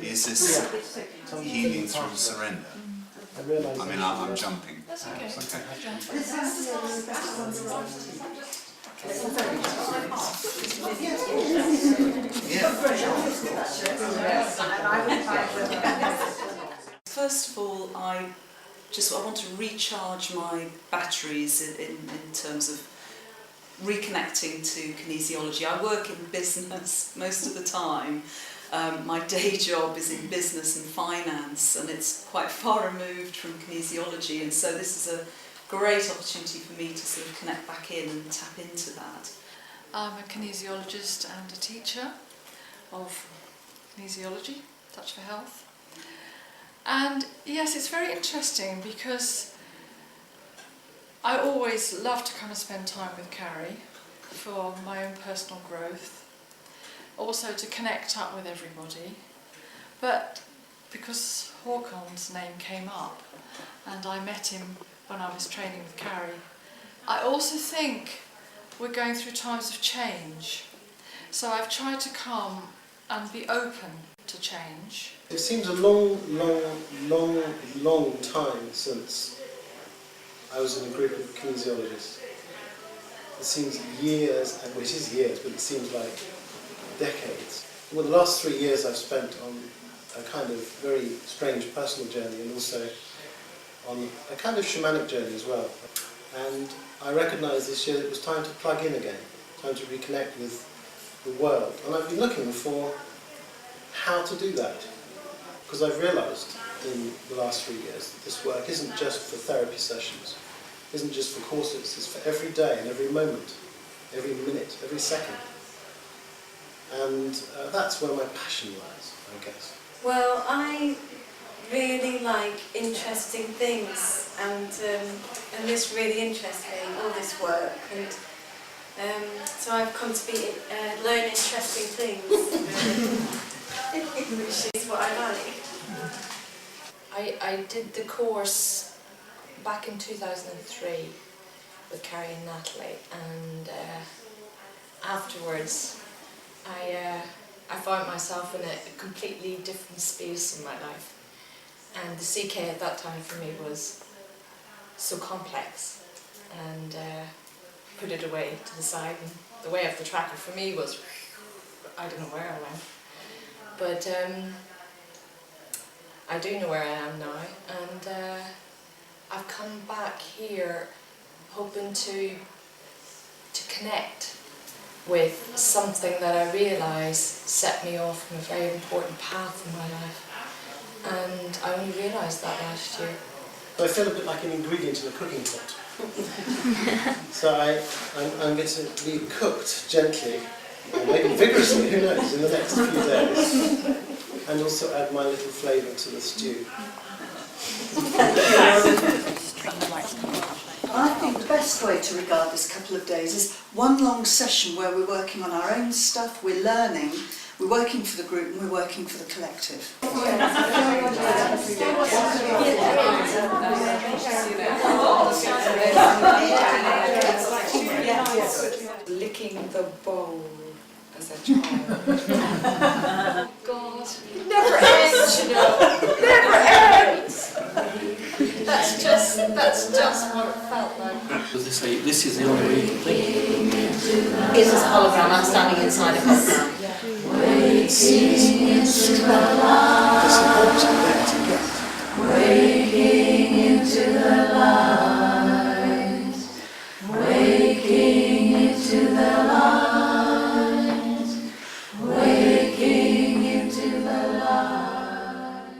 Is this healing through surrender? I mean, I'm jumping. That's okay. First of all, I want to recharge my batteries in terms of reconnecting to kinesiology. I work in business most of the time. My day job is in business and finance, and it's quite far removed from kinesiology, and so this is a great opportunity for me to sort of connect back in and tap into that. I'm a kinesiologist and a teacher of kinesiology, Touch for Health. And yes, it's very interesting because I always love to come and spend time with Carrie for my own personal growth, also to connect up with everybody. But because Haakon's name came up and I met him when I was training with Carrie, I also think we're going through times of change. So I've tried to come and be open to change. It seems a long time since I was in a group of kinesiologists. It seems years, and well, it is years, but it seems like decades. Well, the last 3 years I've spent on a kind of very strange personal journey, and also on a kind of shamanic journey as well. And I recognised this year that it was time to plug in again, time to reconnect with the world. And I've been looking for how to do that, because I've realised in the last 3 years that this work isn't just for therapy sessions, isn't just for courses, it's for every day and every moment, every minute, every second. And that's where my passion lies, I guess. Well, I really like interesting things, and this really interests me, all this work, and so I've come to be learn interesting things, which is what I like. I did the course back in 2003 with Carrie and Natalie, and afterwards I found myself in a completely different space in my life, and the CK at that time for me was so complex, and put it away to the side, and the way of the tracker for me was, I don't know where I went, but I do know where I am now, and I've come back here hoping to connect with something that I realise set me off on a very important path in my life, and I only realised that last year. I feel a bit like an ingredient in a cooking pot. So I'm going to be cooked gently, or maybe vigorously, who knows, in the next few days, and also add my little flavour to the stew. I think the best way to regard this couple of days is one long session where we're working on our own stuff, we're learning, we're working for the group and we're working for the collective. Licking the bowl as a child. God, it never ends, you know. Never ends. That's just what it felt like. As they say, this is the only way you can think. Here's this hologram, I'm standing inside a hologram. Waking into the light. Waking into the light. Waking into the light. Waking into the light.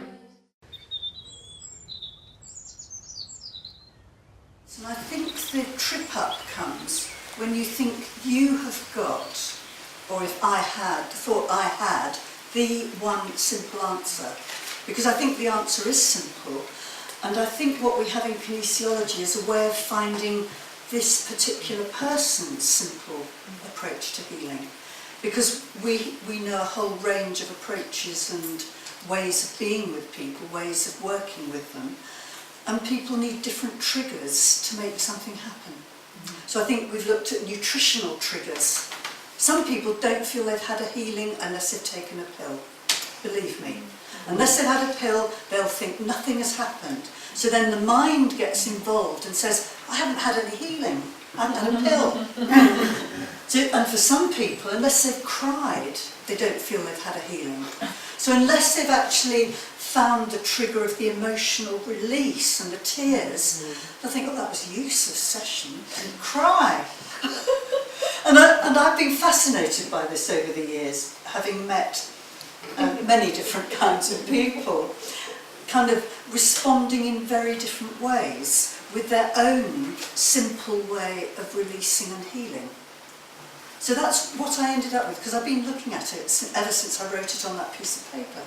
And I think the trip up comes when you think you have got, or if I had, thought I had, the one simple answer. Because I think the answer is simple, and I think what we have in kinesiology is a way of finding this particular person's simple approach to healing. Because we know a whole range of approaches and ways of being with people, ways of working with them, and people need different triggers to make something happen. So I think we've looked at nutritional triggers Some people don't feel they've had a healing unless they've taken a pill. Believe me. Unless they've had a pill, they'll think nothing has happened. So then the mind gets involved and says, I haven't had any healing, I haven't had a pill. So, and for some people, unless they've cried, they don't feel they've had a healing. So unless they've actually found the trigger of the emotional release and the tears, they'll think, oh, that was a useless session, and cry. And I've been fascinated by this over the years, having met many different kinds of people, kind of responding in very different ways with their own simple way of releasing and healing. So that's what I ended up with, because I've been looking at it ever since I wrote it on that piece of paper.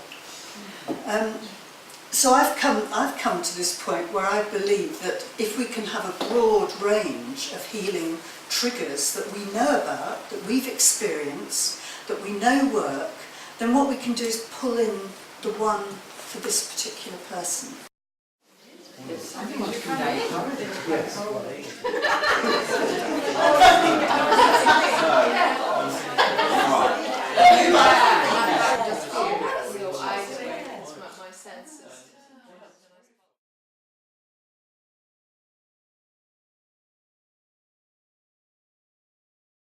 So I've come to this point where I believe that if we can have a broad range of healing triggers that we know about, that we've experienced, that we know work, then what we can do is pull in the one for this particular person. I think you can Yes.